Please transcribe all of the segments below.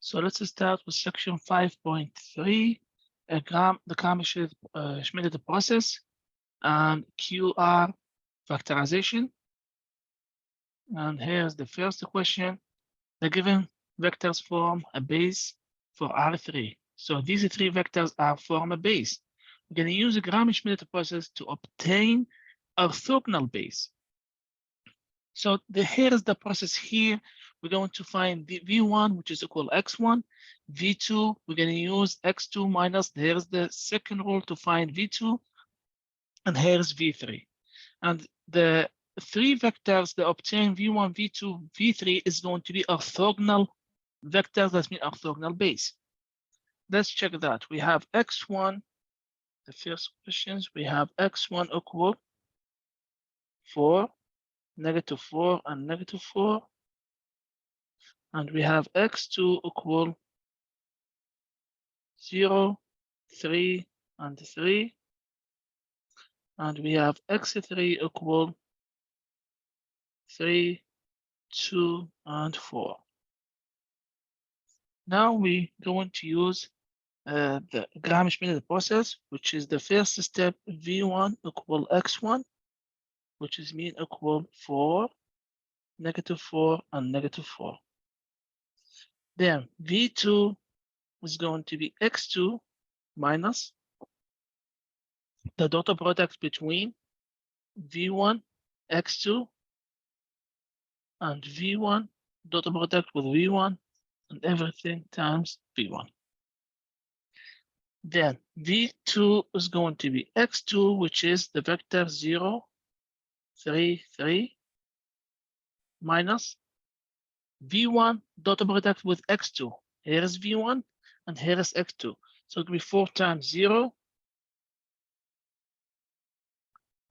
So let's start with section 5.3, the Schmidt process and QR factorization. And here's the first question. The given vectors form a base for R3. So these three vectors form a base. We're going to use the Gram-Schmidt process to obtain orthogonal base. So here's the process here. We're going to find the V1, which is equal x1. V2, we're going to use x2 minus, here's the second rule to find V2. And here's V3. And the three vectors that obtain V1, V2, V3 is going to be orthogonal vectors, that means orthogonal base. Let's check that. We have x1, the first questions, we have x1 equal 4, -4, and -4. And we have x2 equal 0, 3, and 3. And we have x3 equal 3, 2, and 4. Now we're going to use the Gram-Schmidt process, which is the first step, V1 equal x1, which is mean equal 4, -4, and -4. Then V2 is going to be x2 minus the dot product between V1, x2, and V1, dot product with V1, and everything times V1. Then V2 is going to be x2, which is the vector 0, 3, 3, minus V1 dot product with x2. Here is V1 and here is x2. So it will be 4 times 0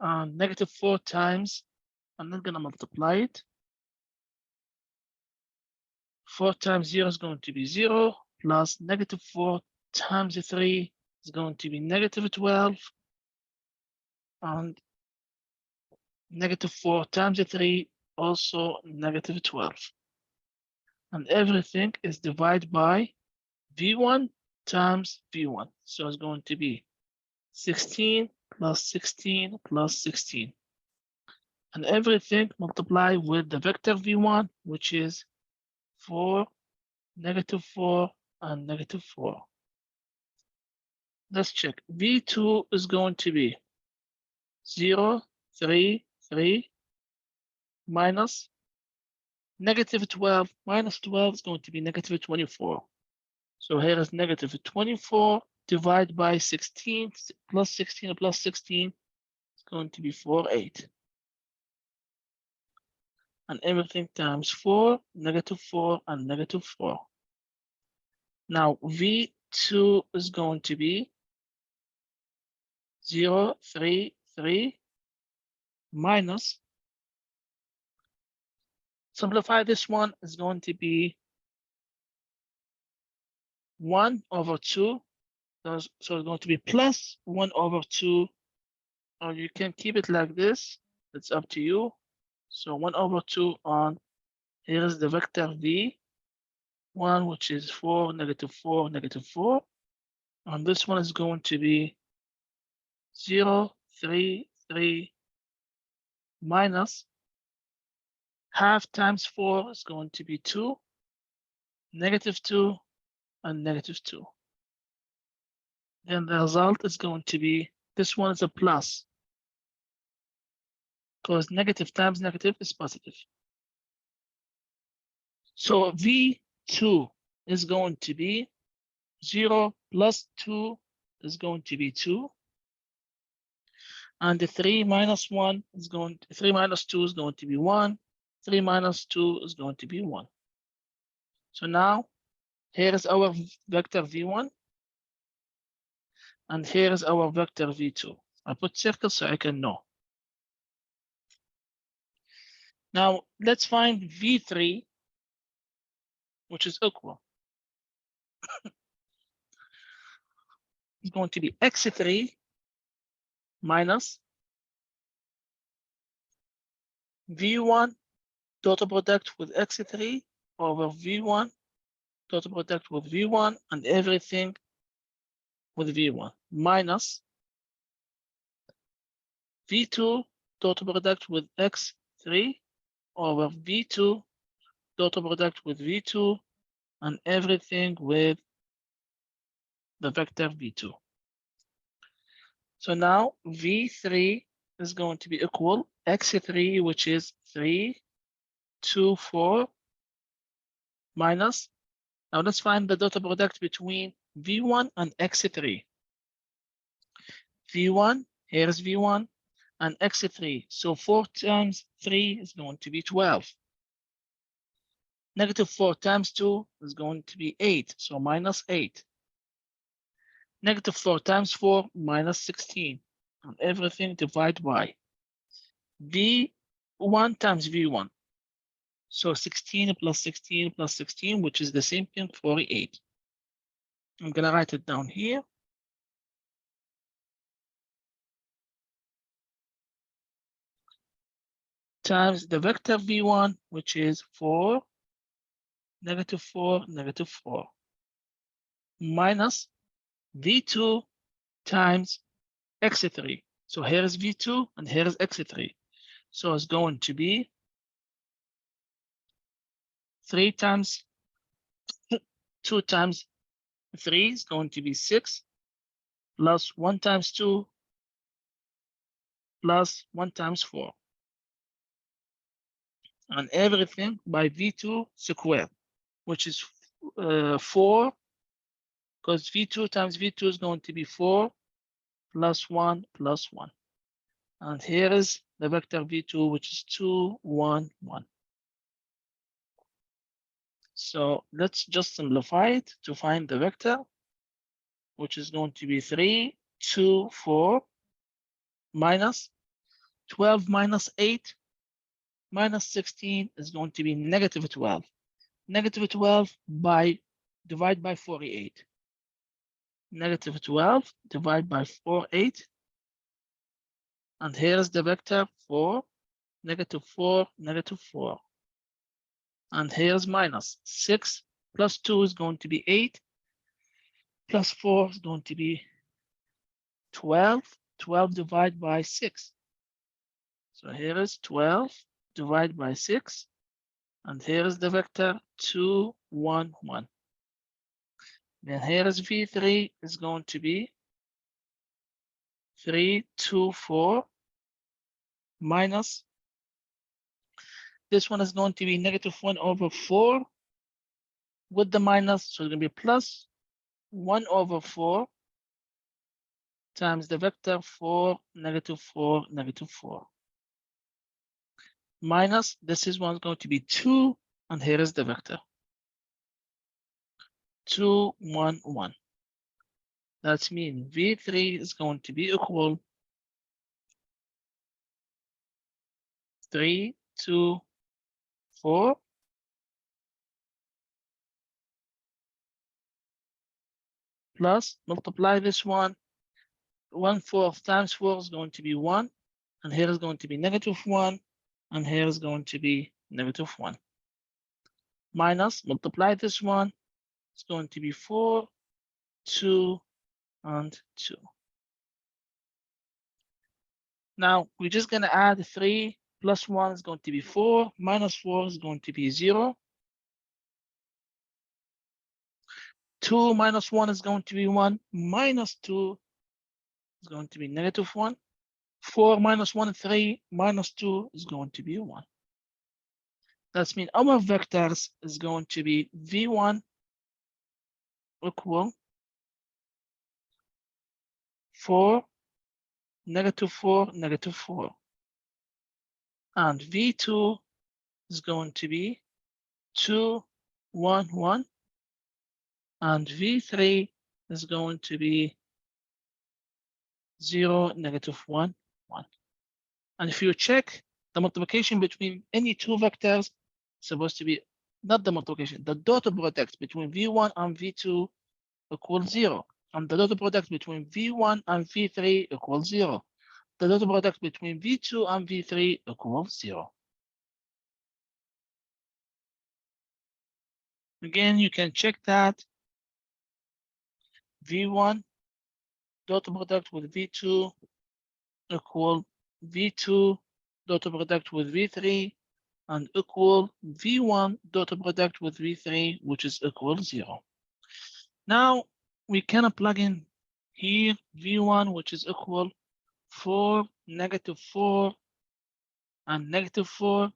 and -4 times, I'm not going to multiply it. 4 times 0 is going to be 0 plus -4 times 3 is going to be -12. And -4 times 3 also -12. And everything is divided by V1 times V1. So it's going to be 16 plus 16 plus 16. And everything multiplied with the vector V1, which is 4, -4, and -4. Let's check. V2 is going to be 0, 3, 3, minus -12. -12 is going to be -24. So here is -24 divided by 16 plus 16 plus 16. It's going to be 4, 8. And everything times 4, -4, and -4. Now V2 is going to be 0, 3, 3, minus, simplify this one, is going to be 1 over 2. So it's going to be plus 1 over 2, or you can keep it like this. It's up to you. So 1 over 2 on, here is the vector V1, which is 4, -4, -4. And this one is going to be 0, 3, 3, minus half times 4 is going to be 2, -2, and -2. Then the result is going to be, this one is a plus, because negative times negative is positive. So V2 is going to be 0 plus 2 is going to be 2. And the 3 minus 1 is going to, 3 minus 2 is going to be 1. 3 minus 2 is going to be 1. So now here is our vector V1. And here is our vector V2. I put circles so I can know. Now let's find V3, which is equal. It's going to be x3 minus V1 dot product with x3 over V1 dot product with V1 and everything with V1 minus V2 dot product with X3 over V2 dot product with V2 and everything with the vector V2. So now V3 is going to be equal X3, which is 3, 2, 4, minus. Now let's find the dot product between V1 and X3. V1, here's V1, and X3. So 4 times 3 is going to be 12. Negative 4 times 2 is going to be 8, so minus 8. Negative 4 times 4, minus 16. And everything divided by V1 times V1. So 16 plus 16 plus 16, which is the same thing, 48. I'm going to write it down here. Times the vector V1, which is 4, negative 4, negative 4. Minus V2 times X3. So here is V2 and here is X3. So it's going to be 3 times 2 times 3 is going to be 6 plus 1 times 2 plus 1 times 4. And everything by V2 squared, which is 4, because V2 times V2 is going to be 4 plus 1 plus 1. And here is the vector V2, which is 2, 1, 1. So let's just simplify it to find the vector, which is going to be 3, 2, 4, minus 12 minus 8 minus 16 is going to be negative 12. Negative 12 divide by 48. Negative 12 divide by 48. And here's the vector 4, negative 4, negative 4. And here's minus 6 plus 2 is going to be 8. Plus 4 is going to be 12. 12 divided by 6. So here is 12 divided by 6. And here is the vector 2, 1, 1. Then here is V3 is going to be 3, 2, 4 minus. This one is going to be negative 1 over 4 with the minus. So it's going to be plus 1 over 4 times the vector 4, negative 4, negative 4. Minus, this is one going to be 2, and here is the vector 2, 1, 1. That means V3 is going to be equal 3, 2, 4 plus multiply this one. 1/4 times 4 is going to be 1, and here is going to be negative 1, and here is going to be negative 1. Minus multiply this one. It's going to be 4, 2, and 2. Now we're just going to add 3 plus 1 is going to be 4, minus 4 is going to be 0. 2 minus 1 is going to be 1, minus 2 is going to be negative 1. 4 minus 1 is 3, minus 2 is going to be 1. That means our vectors is going to be V1 equal 4, negative 4, negative 4. And V2 is going to be 2, 1, 1. And V3 is going to be 0, negative 1, 1. And if you check the multiplication between any two vectors, it's supposed to be not the multiplication, the dot product between V1 and V2 equals 0. And the dot product between V1 and V3 equals 0. The dot product between V2 and V3 equals 0. Again, you can check that V1 dot product with V2 equal V2 dot product with V3 and equal V1 dot product with V3, which is equal 0. Now we can plug in here V1, which is equal 4, -4, and -4.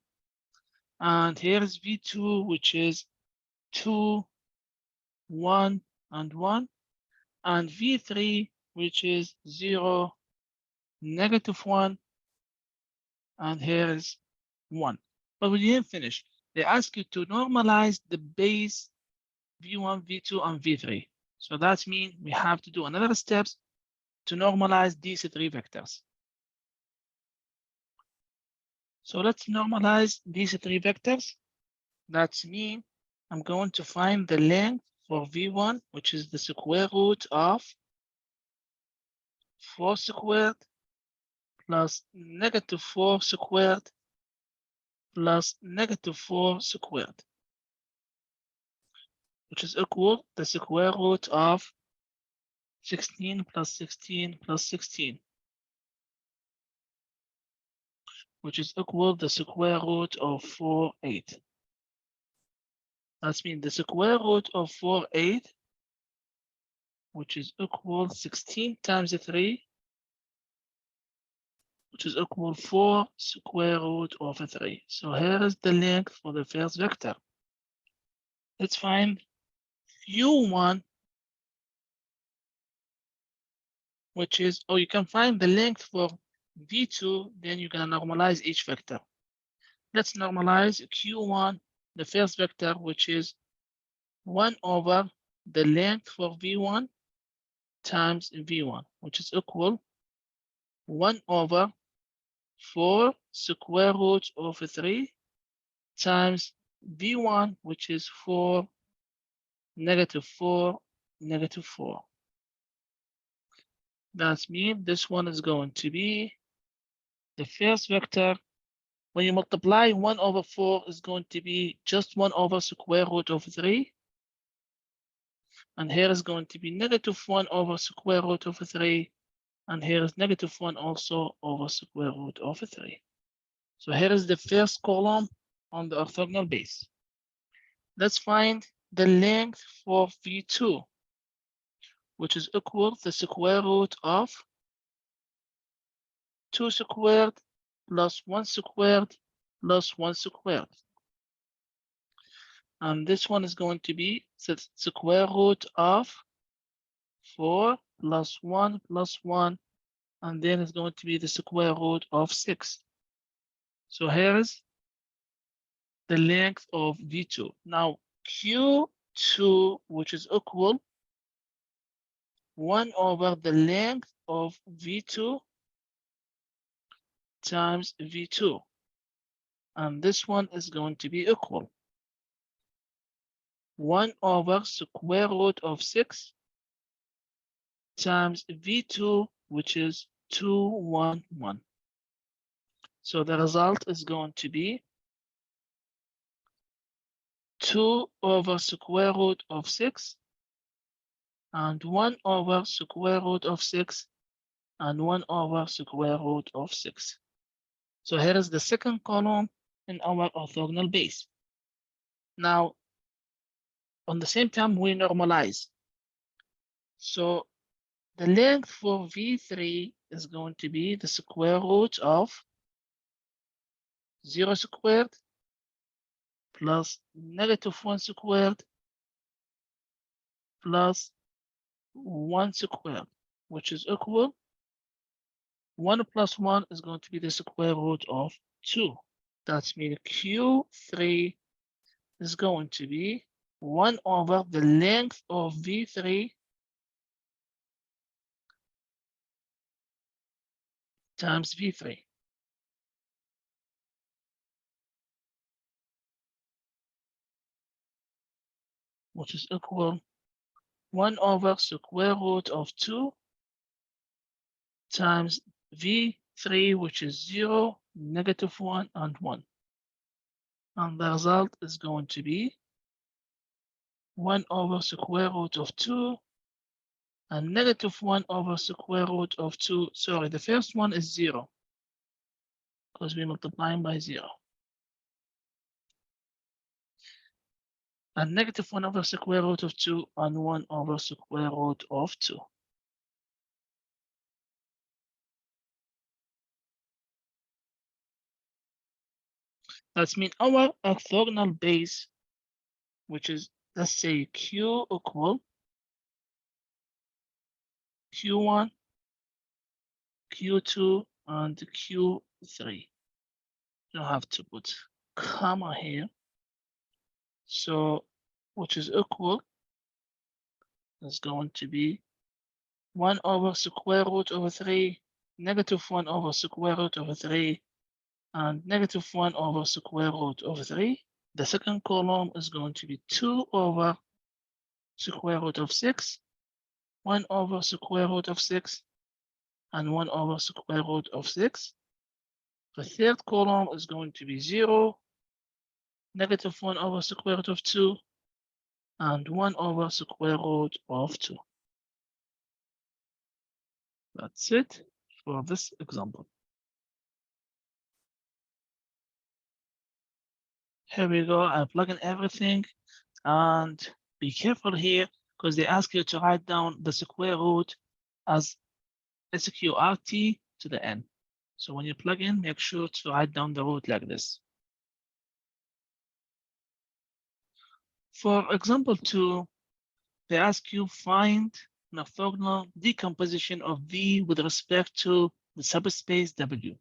And here's V2, which is 2, 1, and 1. And V3, which is 0, -1, and here is 1. But we didn't finish. They ask you to normalize the base V1, V2, and V3. So that means we have to do another steps to normalize these three vectors. So let's normalize these three vectors. That's mean I'm going to find the length for V1, which is the square root of 4 squared plus -4 squared plus -4 squared, which is equal the square root of 16 plus 16 plus 16, which is equal the square root of 4, 8. That means the square root of 4, 8, which is equal 16 times 3, which is equal 4 square root of 3. So here is the length for the first vector. Let's find U1, which is, or you can find the length for V2, then you can normalize each vector. Let's normalize Q1, the first vector, which is 1 over the length for V1 times V1, which is equal 1 over 4 square root of 3 times V1, which is 4, -4, -4. That means this one is going to be the first vector. When you multiply 1 over 4 is going to be just 1 over square root of 3. And here is going to be -1 over square root of 3. And here is -1 also over square root of 3. So here is the first column on the orthogonal base. Let's find the length for V2, which is equal to the square root of 2 squared plus 1 squared plus 1 squared. And this one is going to be the square root of 4 plus 1 plus 1, and then it's going to be the square root of 6. So here is the length of V2. Now Q2, which is equal 1 over the length of V2 times V2. And this one is going to be equal 1 over square root of 6 times V2, which is 2, 1, 1. So the result is going to be 2 over square root of 6 and 1 over square root of 6 and 1 over square root of 6. So here is the second column in our orthogonal base. Now, on the same time, we normalize. So the length for V3 is going to be the square root of 0 squared plus -1 squared plus 1 squared, which is equal 1 plus 1 is going to be the square root of 2. That means Q3 is going to be 1 over the length of V3 times V3. Which is equal 1 over square root of 2 times V3, which is 0, -1, and 1. And the result is going to be 1 over square root of 2 and negative 1 over square root of 2. Sorry, the first one is 0 because we're multiplying by 0. And negative 1 over square root of 2 and 1 over square root of 2. That means our orthogonal base, which is, let's say, Q equal Q1, Q2, and Q3. You don't have to put comma here. So, which is equal is going to be 1 over square root over 3, negative 1 over square root over 3, and negative 1 over square root over 3. The second column is going to be 2 over square root of 6, 1 over square root of 6, and 1 over square root of 6. The third column is going to be 0, negative 1 over square root of 2, and 1 over square root of 2. That's it for this example. Here we go. I plug in everything, and be careful here because they ask you to write down the square root as SQRT to the n. So when you plug in, make sure to write down the root like this. For example 2, they ask you find an orthogonal decomposition of V with respect to the subspace W.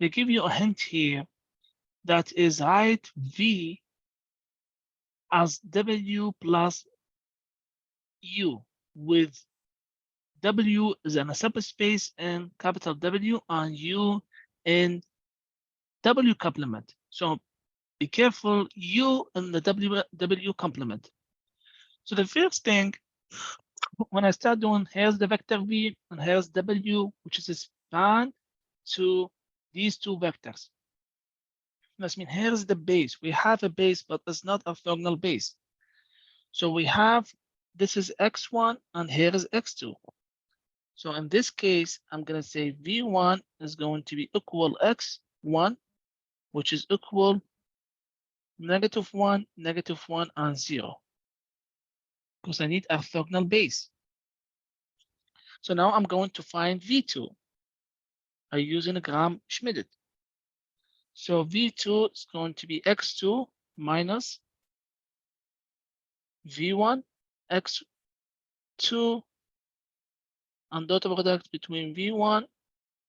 They give you a hint here that is write V as W plus U, with W is in a subspace in capital W and U in W complement. So be careful, U in the W complement. So the first thing, when I start doing, here's the vector V and here's W, which is a span to these two vectors. That means here's the base. We have a base, but it's not a orthogonal base. So we have, this is x1 and here is x2. So in this case, I'm going to say V1 is going to be equal x1, which is equal -1, -1, and 0. Because I need orthogonal base. So now I'm going to find V2 by using a Schmidt. So V2 is going to be x2 minus V1, x2, and dot product between V1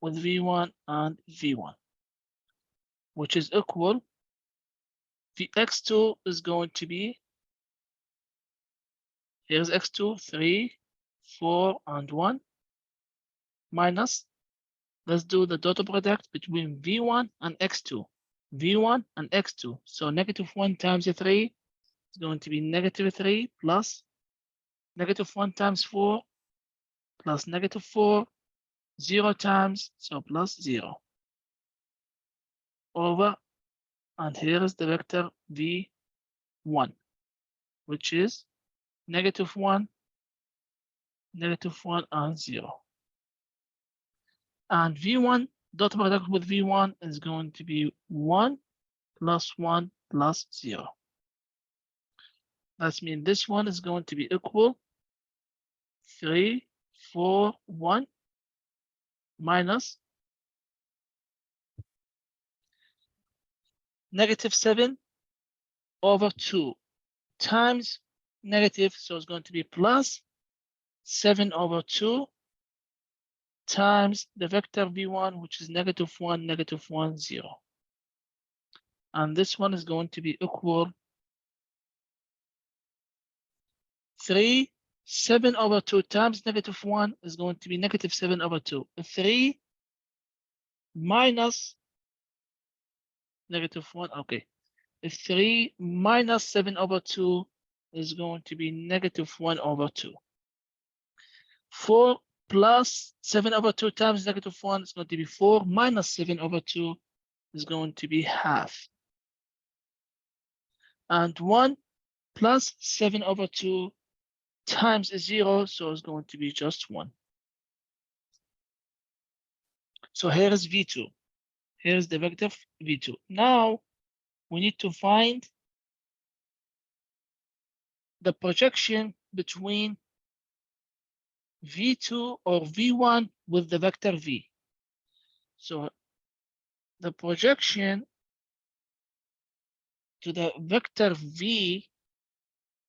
with V1 and V1, which is equal, the x2 is going to be, here's x2, 3, 4, and 1, minus, let's do the dot product between V1 and x2, V1 and x2. So -1 times 3 is going to be -3 plus -1 times 4 plus -4, 0 times, so plus 0, over, and here is the vector V1, which is -1, -1, and 0. And V1 dot product with V1 is going to be 1 plus 1 plus 0. That means this one is going to be equal 3, 4, 1 minus -7 over 2 times negative, so it's going to be plus 7 over 2 times the vector V1, which is -1, -1, 0. And this one is going to be equal 3, 7 over 2 times -1 is going to be -7 over 2. 3 minus -1, okay. 3 minus 7 over 2 is going to be -1 over 2. 4 plus 7 over 2 times -1 is going to be 4 minus 7 over 2 is going to be half. And 1 plus 7/2 times 0, so it's going to be just 1. So here is V2. Here is the vector V2. Now we need to find the projection between V2 or V1 with the vector V. So the projection to the vector V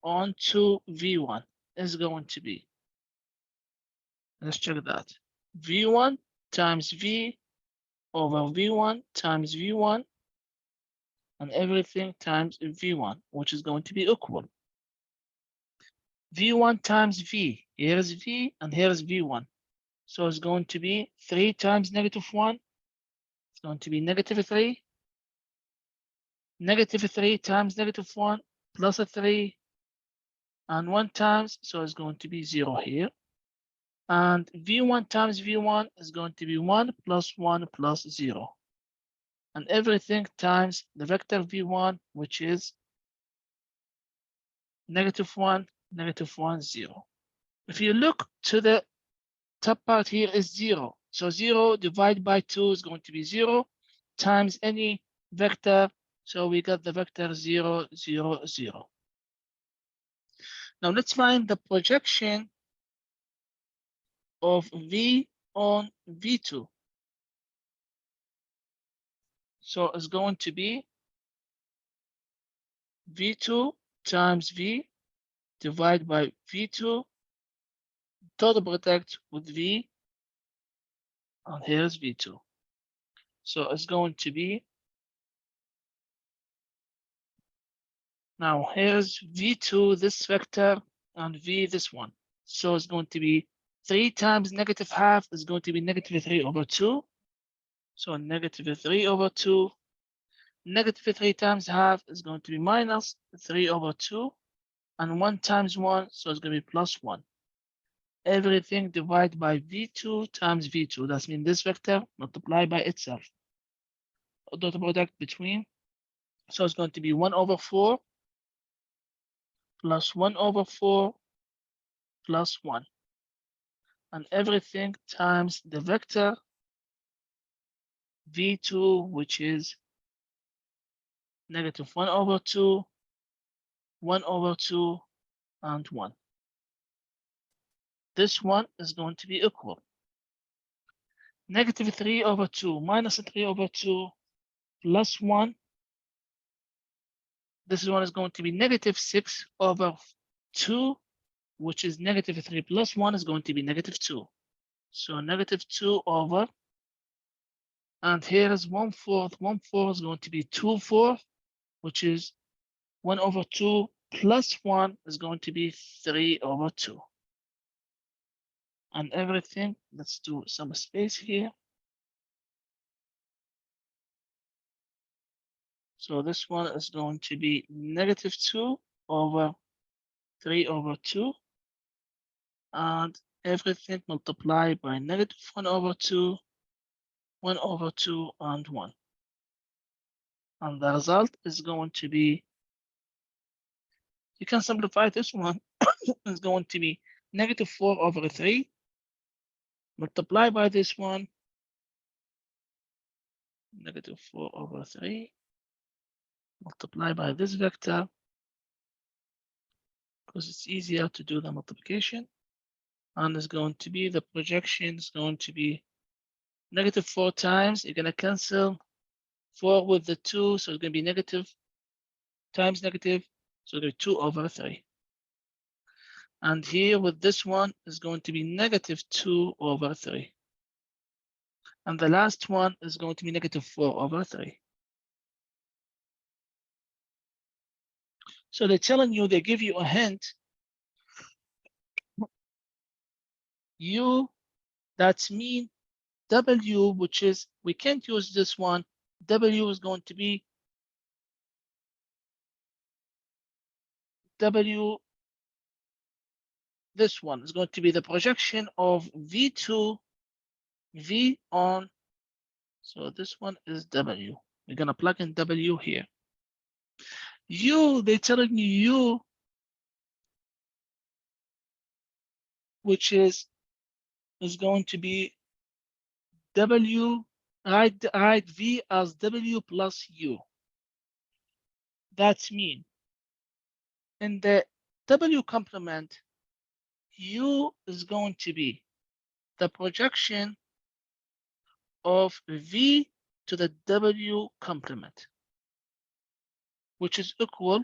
onto V1 is going to be, let's check that, V1 times V over V1 times V1 and everything times V1, which is going to be equal. V1 times V, here is V and here is V1. So it's going to be 3 times -1. It's going to be -3. -3 times -1 plus a 3 and 1 times, so it's going to be 0 here. And V1 times V1 is going to be 1 plus 1 plus 0. And everything times the vector V1, which is -1, -1, 0. If you look to the top part here is 0. So 0 divided by 2 is going to be 0 times any vector. So we got the vector 0, 0, 0. Now let's find the projection of V on V2. So it's going to be V2 times V divided by V2, total product with V, and here's V2. So it's going to be, now here's V2, this vector, and V, this one. So it's going to be 3 times -½ is going to be -3/2. So -3/2. -3 times ½ is going to be -3/2. And 1 times 1, so it's going to be +1. Everything divided by V2 times V2. That means this vector multiplied by itself. Dot product between. So it's going to be 1/4 plus 1/4 plus 1. And everything times the vector V2, which is -1/2, 1/2, and 1. This one is going to be equal. -3/2 minus 3/2 plus 1. This one is going to be -6/2, which is -3 plus 1 is going to be -2. So -2 over, and here is 1/4. 1/4 is going to be 2/4, which is 1/2 plus 1 is going to be 3/2. And everything, let's do some space here. So this one is going to be -2 over 3/2. And everything multiplied by -1/2, 1/2, and 1. And the result is going to be, you can simplify this one, it's going to be -4/3 multiplied by this one, -4/3 multiplied by this vector, because it's easier to do the multiplication. And it's going to be, the projection is going to be -4 times, you're going to cancel 4 with the 2, so it's going to be negative times negative, so it's going to be 2/3. And here with this one is going to be -2/3. And the last one is going to be -4/3. So they're telling you, they give you a hint. U, that's mean W, which is, we can't use this one. W is going to be W, this one is going to be the projection of V2, V on. So this one is W. We're going to plug in W here. U, they're telling you U which is going to be W, write V as W plus U. That means in the W complement, U is going to be the projection of V to the W complement, which is equal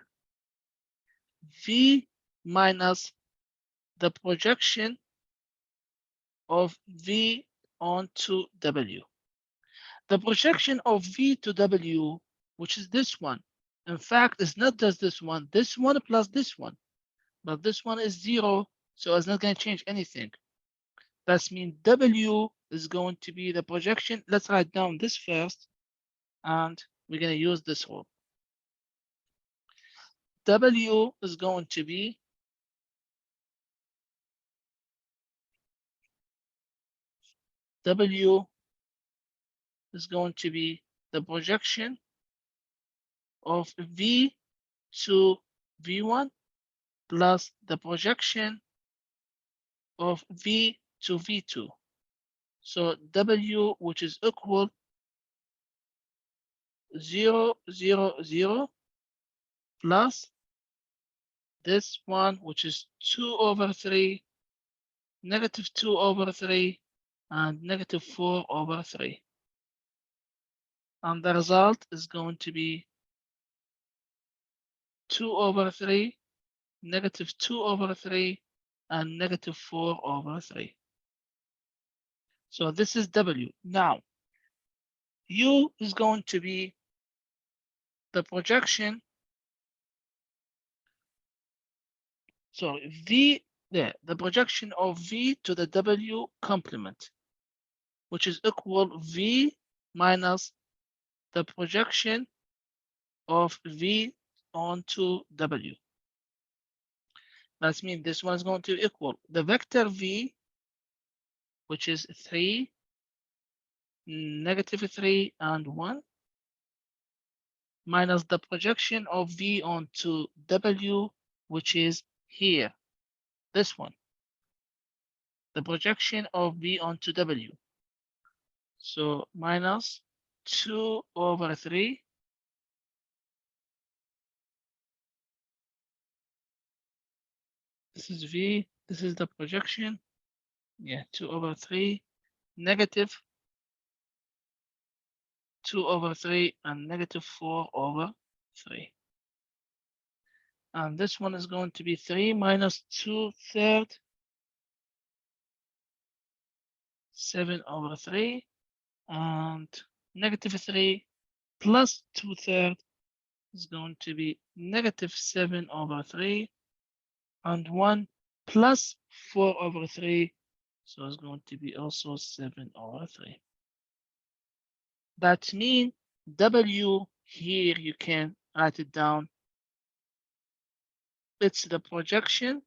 V minus the projection of V onto W. The projection of V to W, which is this one. In fact, it's not just this one plus this one, but this one is 0, so it's not going to change anything. That means W is going to be the projection. Let's write down this first, and we're going to use this rule. W is going to be W is going to be the projection of V to V1 plus the projection of V to V2. So W, which is equal 0, 0, 0 plus this one, which is 2 over 3, negative 2 over 3, and negative 4 over 3. And the result is going to be 2 over 3, negative 2 over 3, and negative 4 over 3. So this is W. Now, U is going to be the projection. So V there, the projection of V to the W complement, which is equal V minus the projection of V onto W. That means this one is going to equal the vector V, which is 3, negative 3, and 1, minus the projection of V onto W, which is here, this one, the projection of V onto W. So minus 2 over 3 this is V, this is the projection. Yeah, 2 over 3, negative 2 over 3, and negative 4 over 3. And this one is going to be 3 minus 2/3, 7 over 3, and negative 3 plus 2/3 is going to be negative 7 over 3, and 1 plus 4 over 3, so it's going to be also 7 over 3. That means W here, you can write it down. It's the projection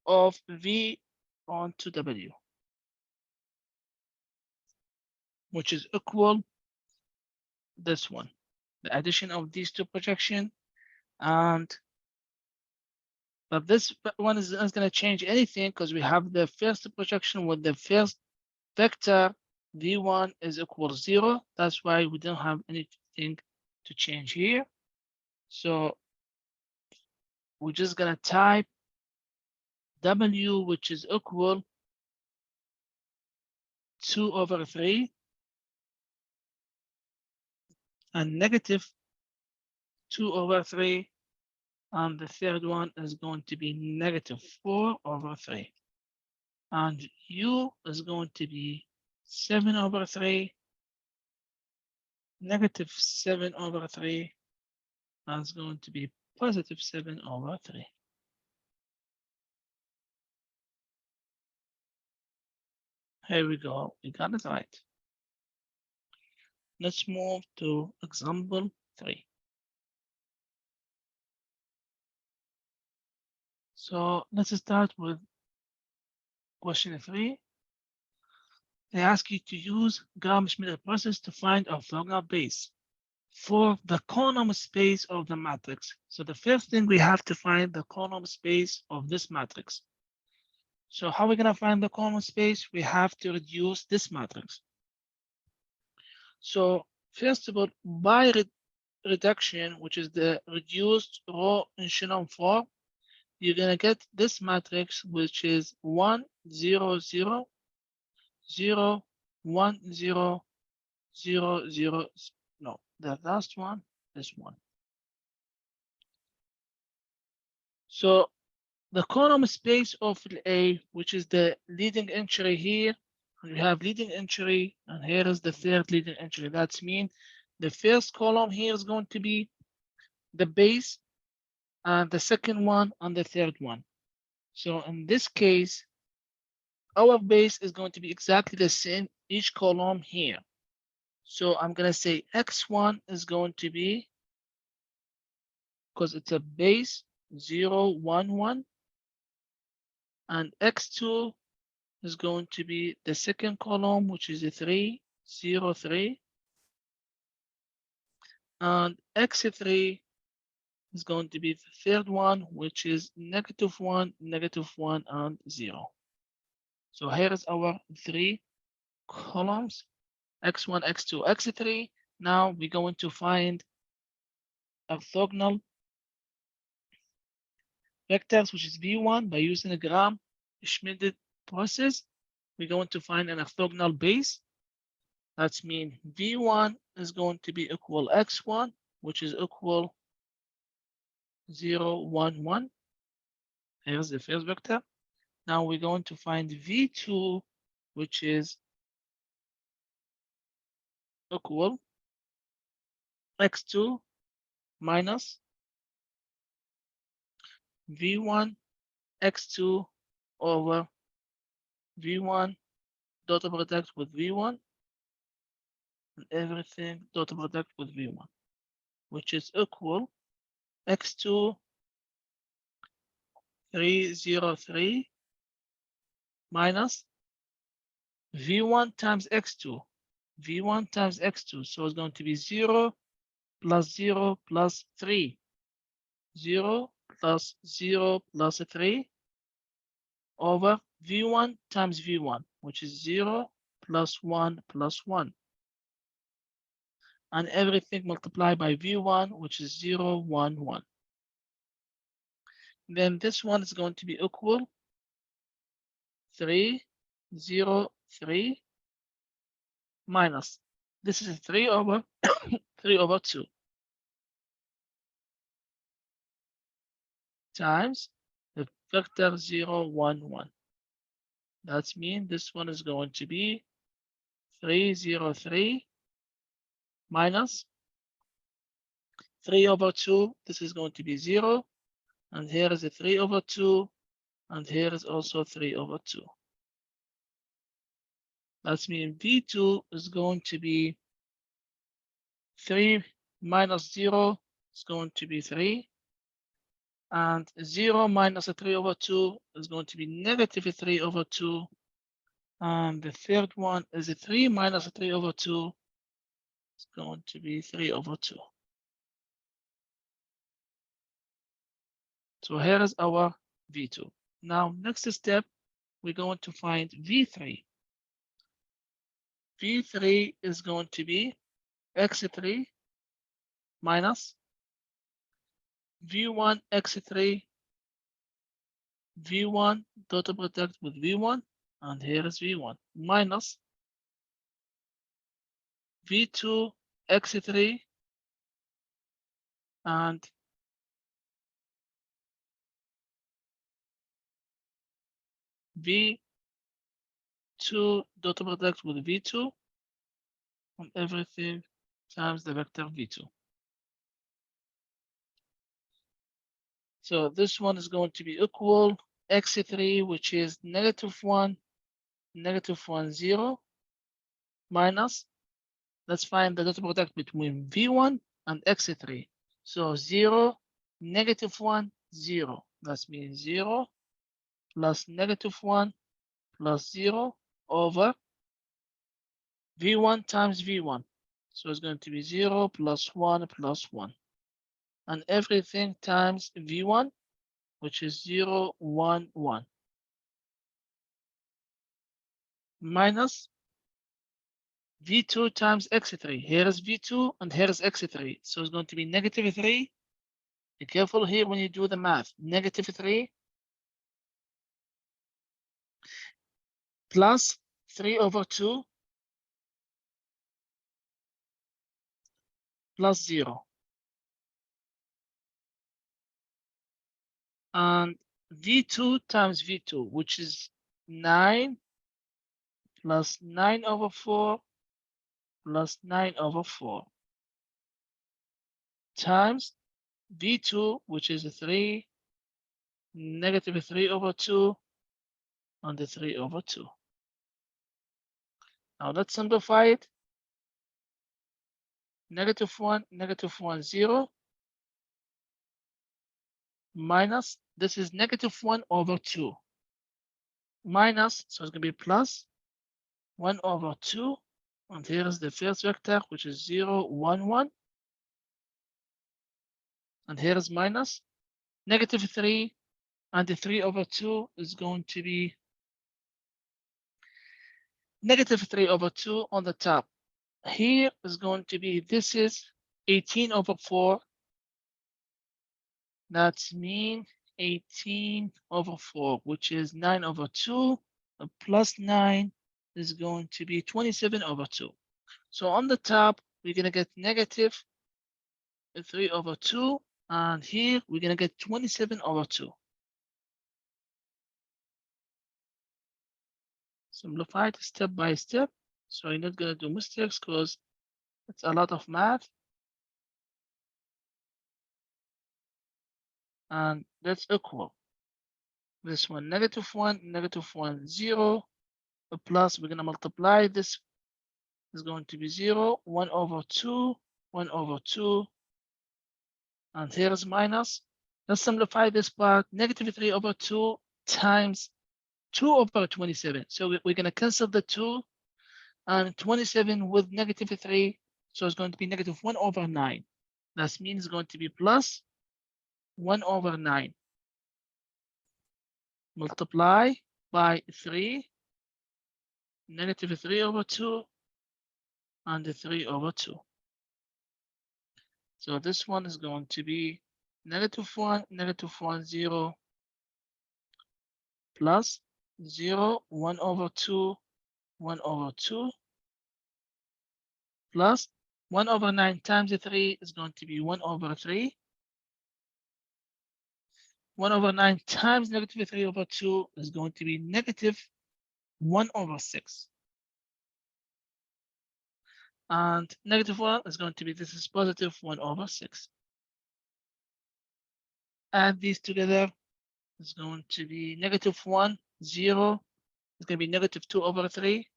of V onto W, which is equal this one, the addition of these two projections. And but this one is not going to change anything because we have the first projection with the first vector V1 is equal 0. That's why we don't have anything to change here. So we're just going to type W, which is equal 2 over 3 and negative 2 over 3. And the third one is going to be negative 4 over 3. And U is going to be 7 over 3, negative 7 over 3, and it's going to be positive 7 over 3. Here we go, we got it right. Let's move to example 3. So let's start with question 3. They ask you to use Gram-Schmidt process to find orthogonal base. for the column space of the matrix. So the first thing we have to find the column space of this matrix. So how are we gonna find the column space? We have to reduce this matrix. So first of all, by reduction, which is the reduced row echelon form, you're gonna get this matrix, which is 1, 0, 0, 0, 1, 0, 0, 0. No, the last one is 1. So the column space of A, which is the leading entry here, we have leading entry, and here is the third leading entry. That's mean the first column here is going to be the base, and the second one and the third one. So in this case, our base is going to be exactly the same each column here. So I'm gonna say x1 is going to be, because it's a base, 0, 1, 1, and x2 is going to be the second column, which is a 3, 0, 3, and x3 is going to be the third one, which is -1, -1, and 0. So here is our 3 columns, x1, x2, x3. Now we're going to find orthogonal vectors, which is v1, by using a Gram-Schmidt process. We're going to find an orthogonal base. That's mean v1 is going to be equal x1, which is equal 0, 1, 1. Here's the first vector. Now we're going to find v2, which is equal x2 minus v1 x2 over v1 dot product with v1, and everything dot product with v1, which is equal x2 303 minus v1 times x2, v1 times x2. So it's going to be 0 plus 0 plus 3, 0 plus 0 plus 3 over v1 times v1, which is 0 plus 1 plus 1. And everything multiplied by v1, which is 0, 1, 1. Then this one is going to be equal 3, 0, 3 minus, this is 3 over 3 over 2 times the vector 0, 1, 1. That means this one is going to be 303 minus 3 over 2. This is going to be 0. And here is a 3 over 2. And here is also 3 over 2. That means V2 is going to be 3 minus 0 is going to be 3. And 0 minus a 3 over 2 is going to be negative 3 over 2. And the third one is a 3 minus a 3 over 2. It's going to be 3 over 2. So here is our V2. Now, next step, we're going to find V3. V3 is going to be x3 minus v1 x3, v1 dot product with v1, and here is v1, minus v2 x3 and v2 dot product with v2, and everything times the vector v2. So this one is going to be equal x3, which is -1, -1, 0, minus, let's find the dot product between v1 and x3. So 0, -1, 0. That means 0 plus -1 plus 0 over v1 times v1. So it's going to be 0 plus 1 plus 1. And everything times V1, which is 0, 1, 1. Minus V2 times X3. Here is V2 and here is X3. So it's going to be negative 3. Be careful here when you do the math. Negative 3 plus 3 over 2 plus 0. And V2 times V2, which is 9 plus 9 over 4 plus 9 over 4 times V2, which is 3, negative 3 over 2 and the 3 over 2. Now let's simplify it. Negative 1, 0, minus, this is negative 1 over 2, minus, so it's going to be plus 1 over 2, and here is the first vector, which is 0, 1, 1, and here is minus, negative 3, and the 3 over 2 is going to be negative 3 over 2 on the top. Here is going to be, this is 18 over 4. That's mean 18 over 4, which is 9 over 2, plus 9 is going to be 27 over 2. So on the top, we're going to get negative 3 over 2, and here we're going to get 27 over 2. Simplify it step by step, so you're not going to do mistakes because it's a lot of math. And that's equal. This one, negative 1, 0, plus we're going to multiply this is going to be 0, 1 over 2, 1 over 2, and here is minus. Let's simplify this part, negative 3 over 2 times 2 over 27. So we're going to cancel the 2 and 27 with negative 3. So it's going to be negative 1 over 9. That means it's going to be plus 1 over 9. Multiply by 3, negative 3 over 2, and the 3 over 2. So this one is going to be negative 1, 0, plus 0, 1 over 2, 1 over 2, plus 1 over 9 times the 3 is going to be 1 over 3. 1 over 9 times negative 3 over 2 is going to be negative 1 over 6. And negative 1 is going to be, this is positive 1 over 6. Add these together, it's going to be negative 1, 0. It's going to be negative 2 over 3.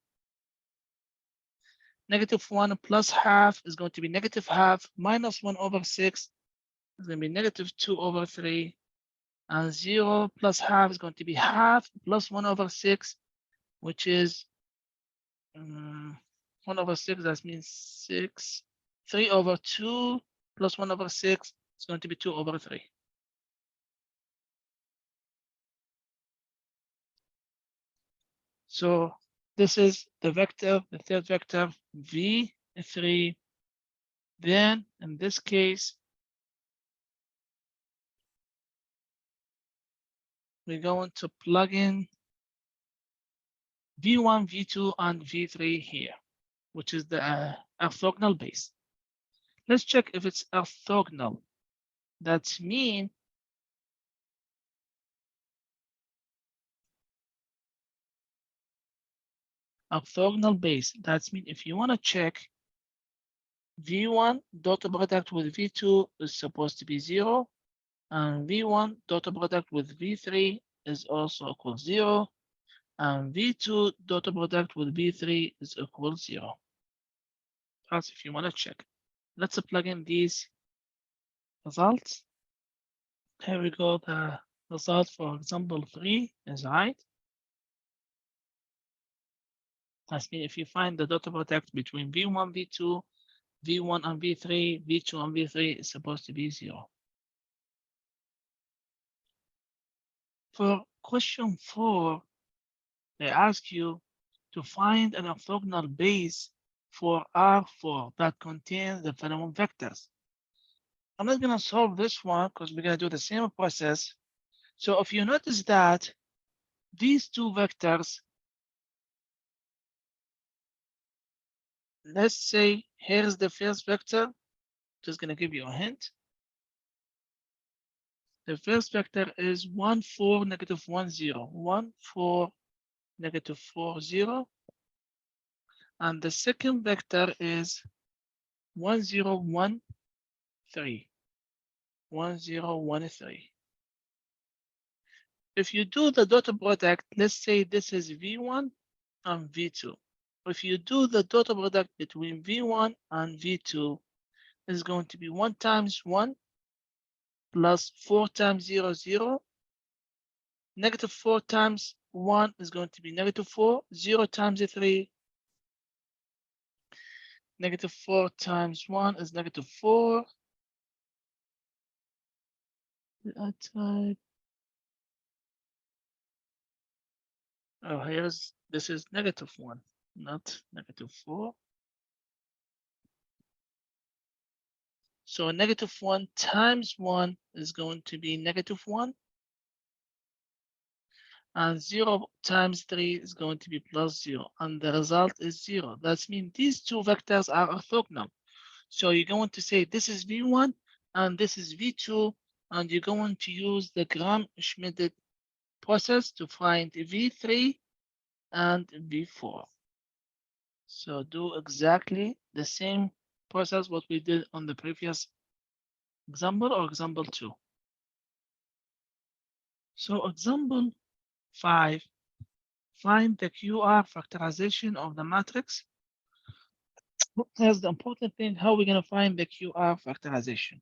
Negative 1 plus half is going to be negative half minus 1 over 6. It's going to be negative 2 over 3. And 0 plus half is going to be half plus 1 over 6, which is 1 over 6. That means 6. 3 over 2 plus 1 over 6 is going to be 2 over 3. So this is the vector, the third vector, V3. Then in this case, we're going to plug in V1, V2, and V3 here, which is the orthogonal base. Let's check if it's orthogonal. That means orthogonal base. That means if you want to check V1 dot product with V2 is supposed to be 0, and V1 dot product with V3 is also equal 0, and V2 dot product with V3 is equal 0. That's if you want to check. Let's plug in these results. Here we go. The result for example 3 is right. That means if you find the dot product between V1, V2, V1 and V3, V2 and V3 is supposed to be 0. For question 4, they ask you to find an orthogonal base for R4 that contains the following vectors. I'm not going to solve this one because we're going to do the same process. So if you notice that these two vectors, let's say here's the first vector, just going to give you a hint. The first vector is 1, 4, negative 1, 0. 1, 4, negative 4, 0. And the second vector is 1, 0, 1, 3. 1, 0, 1, 3. If you do the dot product, let's say this is V1 and V2. If you do the dot product between V1 and V2, it's going to be 1 times 1 plus 4 times 0, 0. Negative 4 times 1 is going to be negative 4. 0 times 3. Negative 4 times 1 is negative 4. Oh, this is negative 1, not negative 4. So negative 1 times 1 is going to be negative 1. And 0 times 3 is going to be plus 0. And the result is 0. That means these two vectors are orthogonal. So you're going to say this is V1 and this is V2. And you're going to use the Schmidt process to find V3 and V4. So do exactly the same process what we did on the previous example or example 2. So example 5, find the QR factorization of the matrix. Here's the important thing, how we're going to find the QR factorization.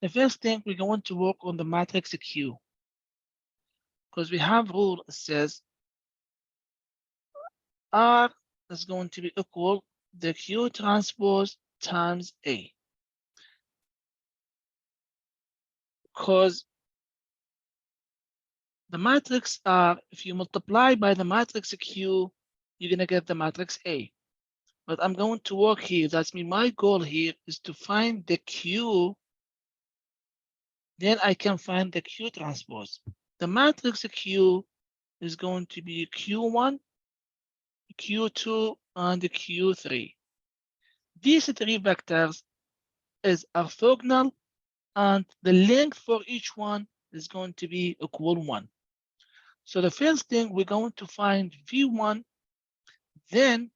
The first thing, we're going to work on the matrix Q, because we have rule that says R is going to be equal the Q transpose times A. Because the matrix R, if you multiply by the matrix Q, you're going to get the matrix A. But I'm going to work here. That's me. My goal here is to find the Q. Then I can find the Q transpose. The matrix Q is going to be Q1, Q2, and Q3. These three vectors is orthogonal, and the length for each one is going to be equal 1. So the first thing, we're going to find V1. Then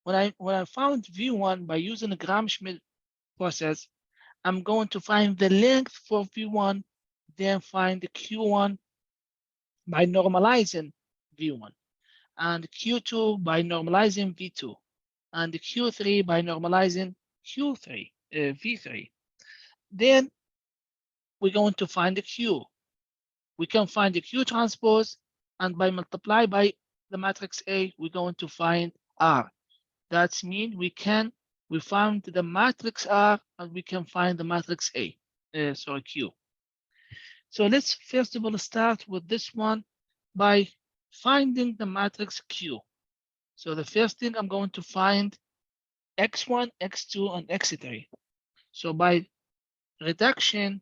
when I found V1 by using the Gram-Schmidt process, I'm going to find the length for V1, then find the Q1 by normalizing V1, and Q2 by normalizing V2, and Q3 by normalizing V3. Then we're going to find the Q. We can find the Q transpose, and by multiply by the matrix A, we're going to find R. That means we found the matrix R, and we can find the matrix A, Q. So let's first of all start with this one by finding the matrix Q. So the first thing, I'm going to find X1, X2, and X3. So by reduction,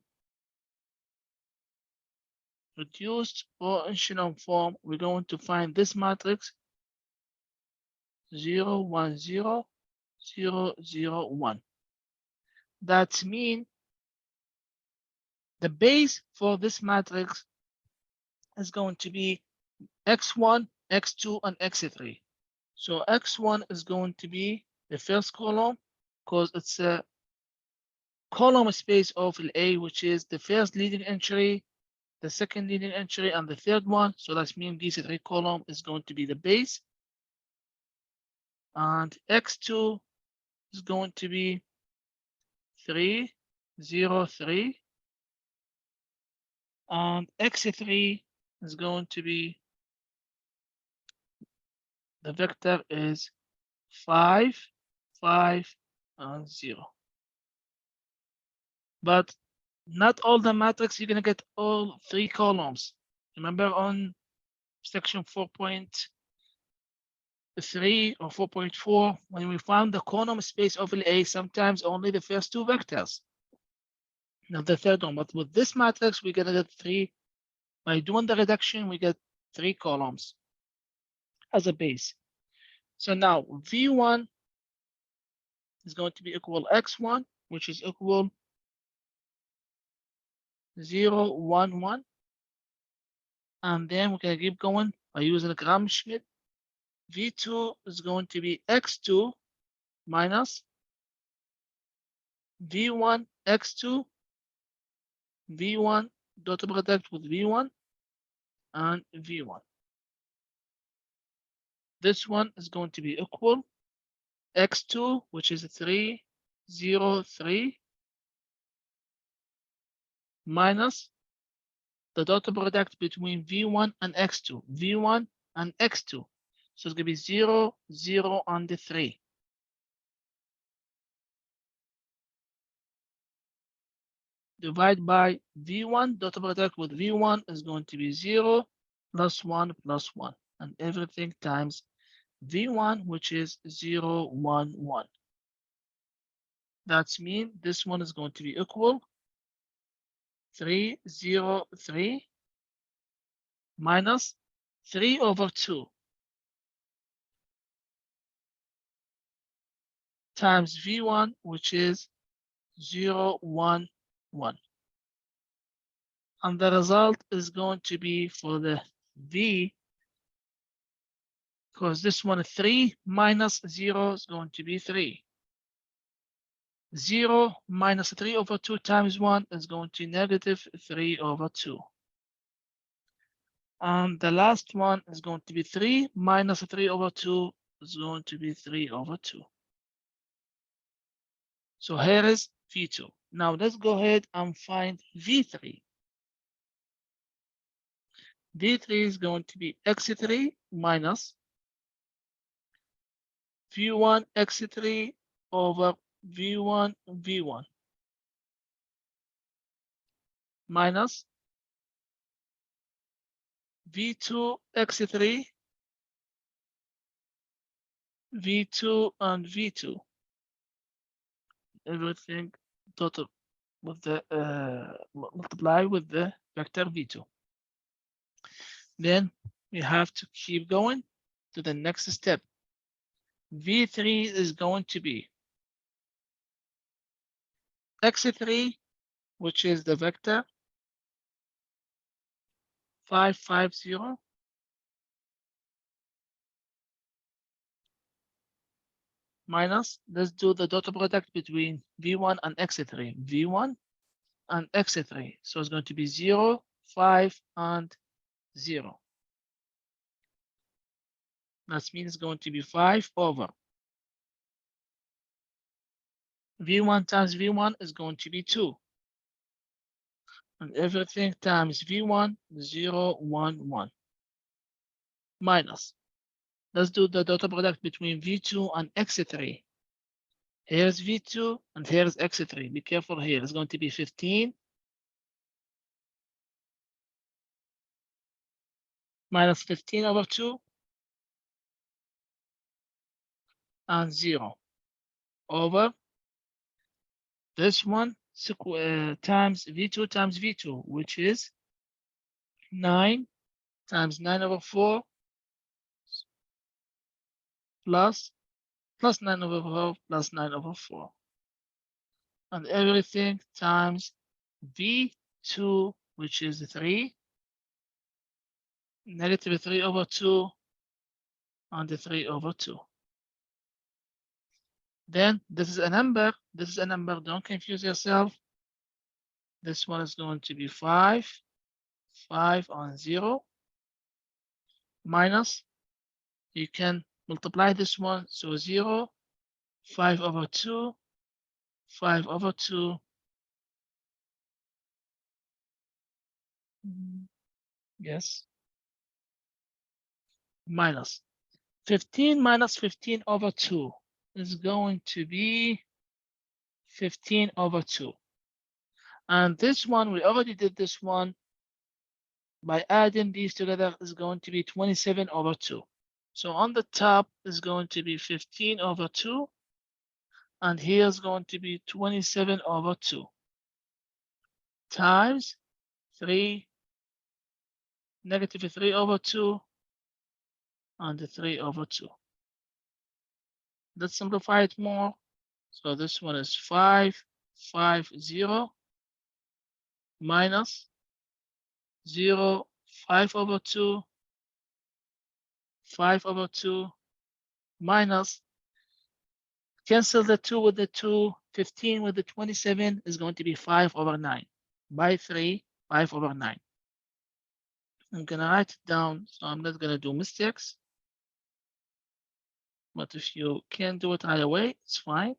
reduced or echelon form, we're going to find this matrix 0, 1, 0, 0, 0, 1. That means the base for this matrix is going to be X1, X2, and X3. So X1 is going to be the first column because it's a column space of A, which is the first leading entry, the second leading entry, and the third one. So that means these three columns is going to be the base. And X2 is going to be 3, 0, 3. And X3 is going to be, the vector is 5, 5, and 0. But not all the matrix, you're going to get all 3 columns. Remember on section 4.3 or 4.4, when we found the column space of A, sometimes only the first 2 vectors, not the third one. But with this matrix, we're going to get 3. By doing the reduction, we get 3 columns as a base. So now V1 is going to be equal X1, which is equal 0, 1, 1. And then we're going to keep going by using the Schmidt. V2 is going to be X2 minus V1 X2, V1 dot product with V1 and V1. This one is going to be equal X2, which is 3, 0, 3, minus the dot product between V1 and X2, V1 and X2. So it's going to be 0, 0, and 3. Divide by V1 dot product with V1 is going to be 0 plus 1 plus 1, and everything times V1, which is 0, 1, 1. That means this one is going to be equal 3, 0, 3 minus 3 over 2 times V1, which is 0, 1, 1. And the result is going to be for the V, because this one 3 minus 0 is going to be 3. 0 minus 3 over 2 times 1 is going to negative 3 over 2. And the last one is going to be 3 minus 3 over 2 is going to be 3 over 2. So here is V2. Now let's go ahead and find V3. V3 is going to be X3 minus V1 X3 over V1 V1 minus V2 X3 V2 and V2. Everything total with the multiply with the vector V2. Then we have to keep going to the next step. V3 is going to be X3, which is the vector 5, 5, 0 minus, let's do the dot product between V1 and X3, V1 and X3. So it's going to be 0, 5, and 0. That means it's going to be 5 over V1 times V1 is going to be 2. And everything times V1, 0, 1, 1. Minus. Let's do the dot product between V2 and X3. Here's V2 and here's X3. Be careful here. It's going to be 15 minus 15 over 2 and 0 over this one times V2, which is 9 times 9 over 4 plus 9 over 4 plus 9 over 4. And everything times V2, which is 3, negative 3 over 2, and the 3 over 2. Then this is a number. This is a number. Don't confuse yourself. This one is going to be 5, 5 and 0 minus. You can multiply this one. So 0, 5 over 2, 5 over 2. Yes. Minus 15 minus 15 over 2 is going to be 15 over 2. And this one, we already did this one. By adding these together is going to be 27 over 2. So on the top is going to be 15 over 2. And here is going to be 27 over 2 times 3, negative 3 over 2, and 3 over 2. Let's simplify it more. So this one is 5, 5, 0, minus 0, 5 over 2, 5 over 2, minus, cancel the 2 with the 2, 15 with the 27 is going to be 5 over 9. By 3, 5 over 9. I'm going to write it down, so I'm not going to do mistakes. But if you can't do it right away, it's fine.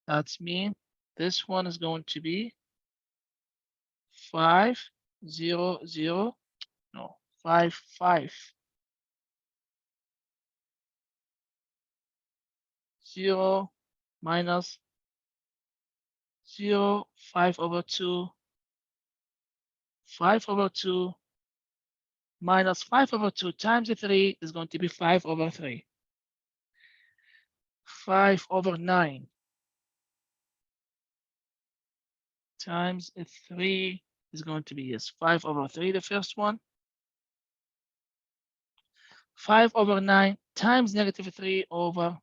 That's mean this one is going to be 5, 0, 0, no, 5, 5, 0, minus 0, 5 over 2, 5 over 2, minus 5 over 2 times 3 is going to be 5 over 3. 5 over 9 times 3 is going to be, yes, 5 over 3, the first one. 5 over 9 times negative 3 over,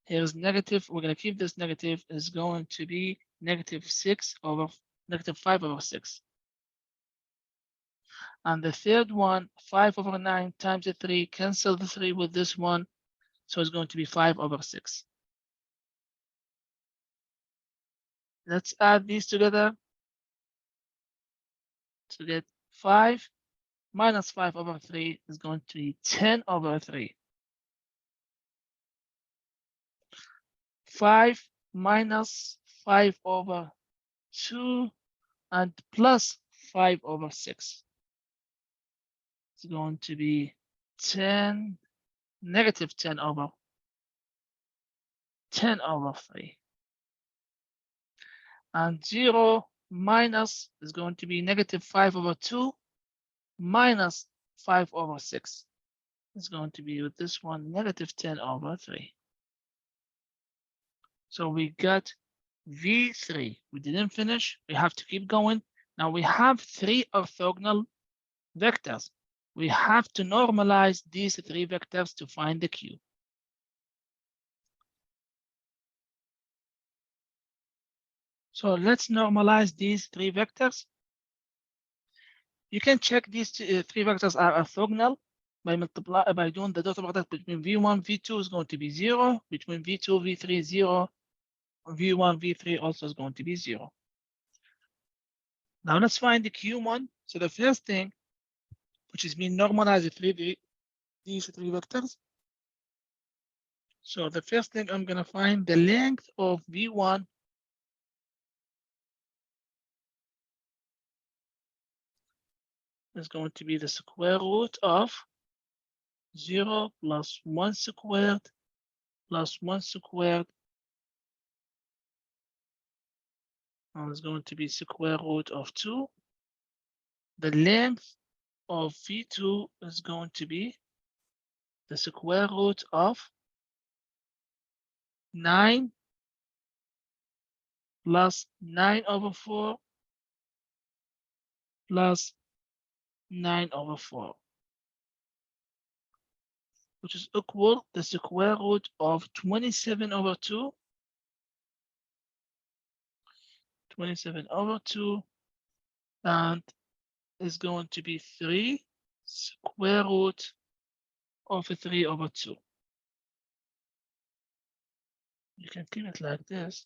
here's negative, we're going to keep this negative, is going to be negative 6 over, negative 5 over 6. And the third one, 5 over 9 times 3, cancel the 3 with this one, so it's going to be 5 over 6. Let's add these together to get 5 minus 5 over 3 is going to be 10 over 3. 5 minus 5 over 2 and plus 5 over 6. It's going to be 10, negative 10 over 3. And 0 minus is going to be negative 5 over 2 minus 5 over 6. It's going to be with this one, negative 10 over 3. So we got V3. We didn't finish. We have to keep going. Now we have 3 orthogonal vectors. We have to normalize these 3 vectors to find the Q. So let's normalize these 3 vectors. You can check these 3 vectors are orthogonal by doing the dot product between V1, V2 is going to be 0, between V2, V3, 0, V1, V3 also is going to be 0. Now let's find the Q1. So the first thing, which is being normalized these 3 vectors. So the first thing I'm going to find the length of V1 is going to be the square root of 0 plus 1 squared plus 1 squared. And it's going to be square root of 2. The length of V2 is going to be the square root of 9 plus 9 over 4 plus 9 over 4, which is equal the square root of 27 over 2, 27 over 2, and is going to be 3 square root of 3 over 2. You can keep it like this.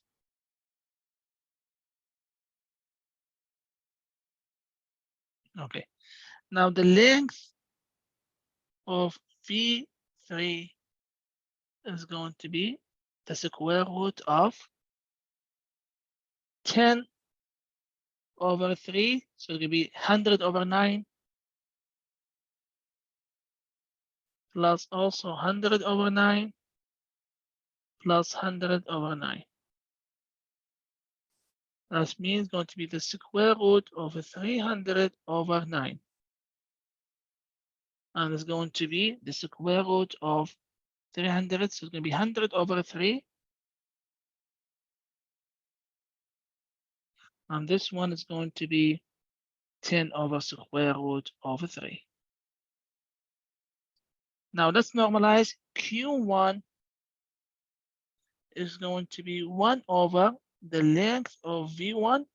Okay. Now the length of V3 is going to be the square root of 10 over 3. So it will be 100 over 9 plus also 100 over 9 plus 100 over 9. That means going to be the square root of 300 over 9. And it's going to be the square root of 300. So it's going to be 100 over 3. And this one is going to be 10 over square root of 3. Now let's normalize. Q1 is going to be 1 over the length of V1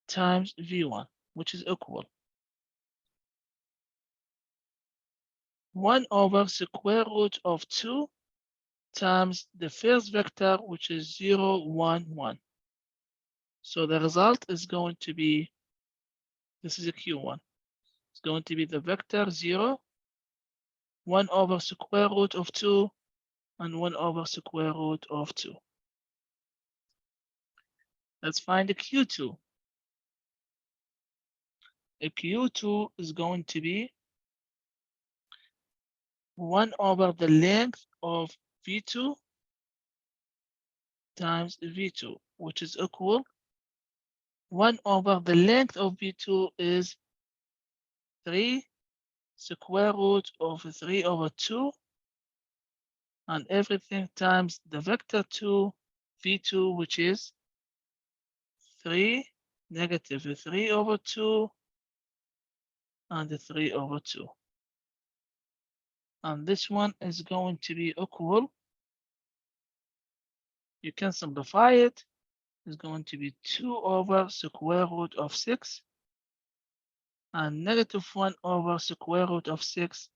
times V1, which is equal 1 over square root of 2 times the first vector, which is 0, 1, 1. So the result is going to be, this is a Q1. It's going to be the vector 0, 1 over square root of 2, and 1 over square root of 2. Let's find the Q2. A Q2 is going to be 1 over the length of V2 times V2, which is equal 1 over the length of V2 is 3 square root of 3 over 2, and everything times the vector 2 V2, which is 3 negative 3 over 2 and 3 over 2. And this one is going to be equal, you can simplify it, is going to be 2 over square root of 6 and negative 1 over square root of 6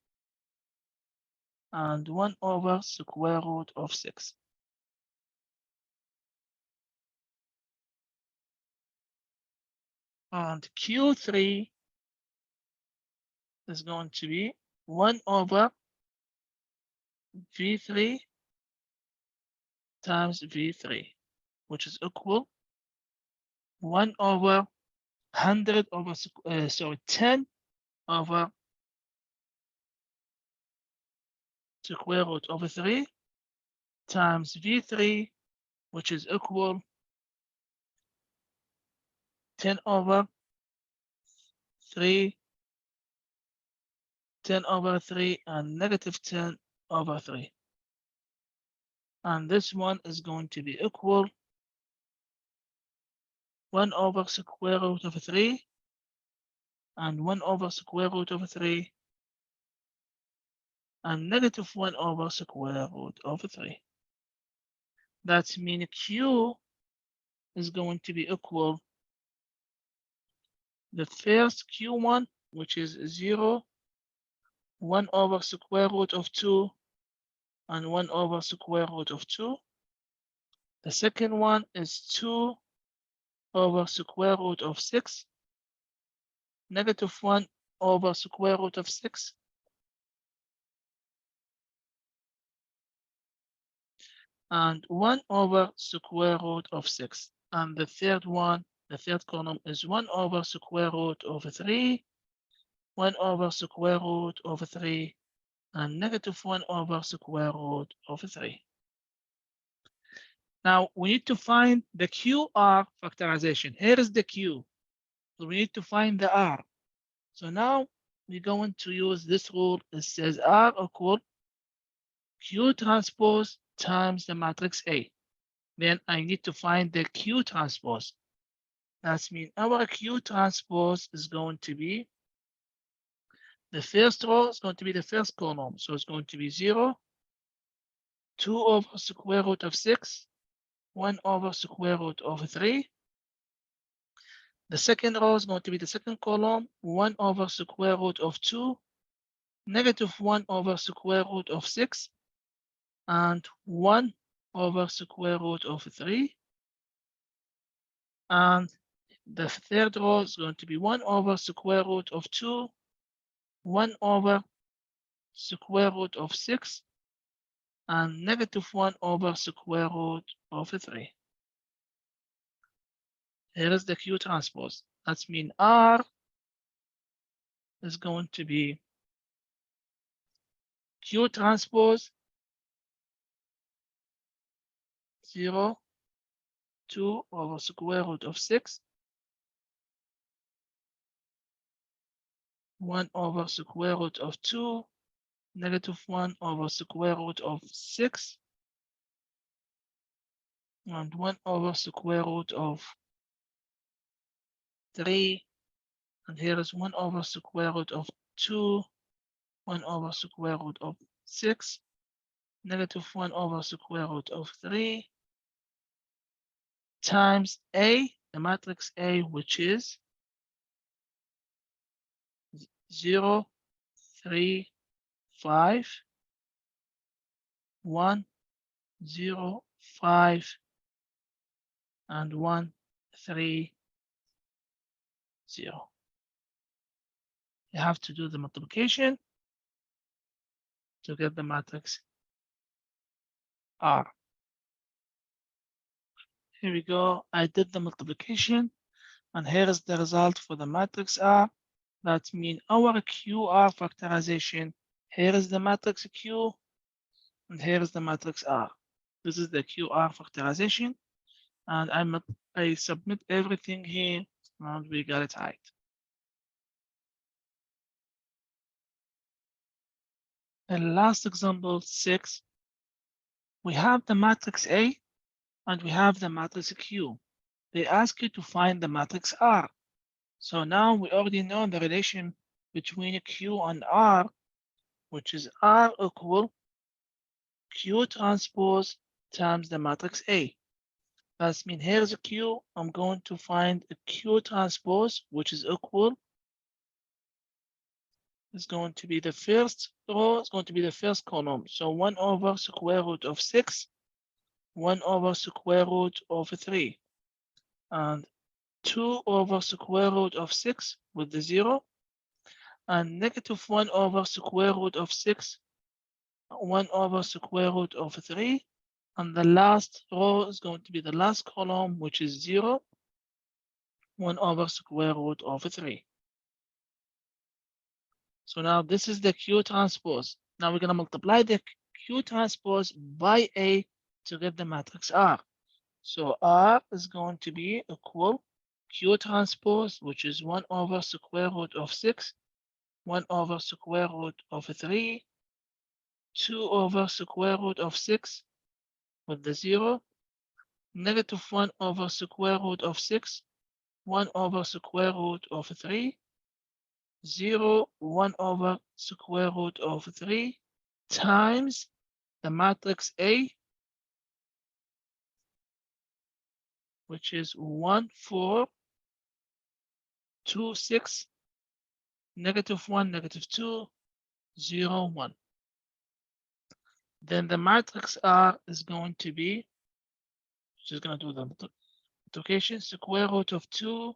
and 1 over square root of 6. And Q3 is going to be 1 over V3 times V3, which is equal 1 over 100 over, 10 over square root over 3 times V3, which is equal 10 over 3, 10 over 3, and negative 10 over 3. And this one is going to be equal 1 over square root of 3 and 1 over square root of 3 and negative 1 over square root of 3. That means Q is going to be equal the first Q1, which is 0, 1 over square root of 2 and 1 over square root of 2. The second one is 2 over square root of 6, negative 1 over square root of 6, and 1 over square root of 6. And the third one, the third column is 1 over square root of 3, 1 over square root of 3, and negative 1 over square root of 3. Now we need to find the QR factorization. Here is the Q. So we need to find the R. So now we're going to use this rule. It says R equal Q transpose times the matrix A. Then I need to find the Q transpose. That means our Q transpose is going to be the first row is going to be the first column. So it's going to be 0, 2 over square root of 6, 1 over square root of 3. The second row is going to be the second column, 1 over square root of 2, negative 1 over square root of 6, and 1 over square root of 3. And the third row is going to be 1 over square root of 2, 1 over square root of 6, and negative 1 over square root of 3. Here is the Q transpose. That means R is going to be Q transpose 0, 2 over square root of 6, 1 over square root of 2, negative 1 over square root of 6, and 1 over square root of 3, and here is 1 over square root of 2, 1 over square root of 6, negative 1 over square root of 3, times A, the matrix A, which is 0, 3, 5, 1, 0, 5, and 1, 3, 0. You have to do the multiplication to get the matrix R. Here we go. I did the multiplication, and here is the result for the matrix R. That means our QR factorization. Here is the matrix Q, and here is the matrix R. This is the QR factorization, and I submit everything here, and we got it right. And last example 6, we have the matrix A and we have the matrix Q. They ask you to find the matrix R. So now we already know the relation between Q and R, which is R equal Q transpose times the matrix A. That means here's a Q. I'm going to find a Q transpose, which is equal. It's going to be the first row, it's going to be the first column. So 1 over square root of 6, 1 over square root of 3, and 2 over square root of 6 with the 0, and negative 1 over square root of 6, 1 over square root of 3, and the last row is going to be the last column, which is 0, 1 over square root of 3. So now this is the Q transpose. Now we're going to multiply the Q transpose by A to get the matrix R. So R is going to be equal Q transpose, which is 1 over square root of 6, 1 over square root of 3, 2 over square root of 6 with the 0, negative 1 over square root of 6, 1 over square root of 3, 0, 1 over square root of 3 times the matrix A, which is 1, 4, 2, 6, negative 1, negative 2, 0, 1. Then the matrix R is going to be, just going to do the multiplication, square root of 2,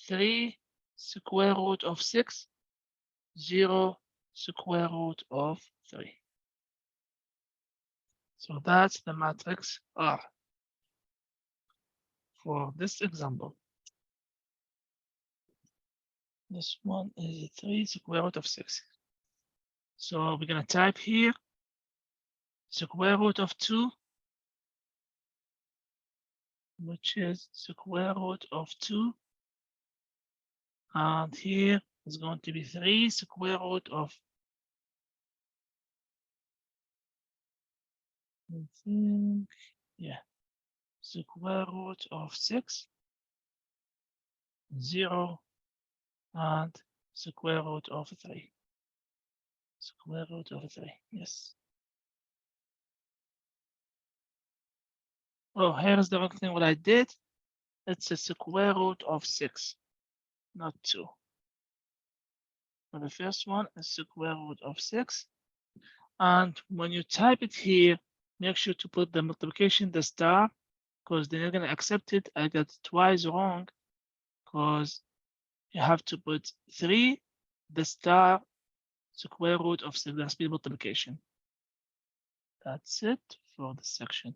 3, square root of 6, 0, square root of 3. So that's the matrix R for this example. This one is 3 square root of 6. So we're going to type here square root of 2, which is square root of 2. And here is going to be 3 square root of, I think, yeah, square root of 6, 0, and square root of 3. Square root of 3, yes. Oh, here's the wrong thing. What I did, it's a square root of 6, not 2. For the first one is square root of 6. And when you type it here, make sure to put the multiplication, the star, because they're not going to accept it. I got it twice wrong, because you have to put 3, the star, square root of 6. That's the multiplication. That's it for the section.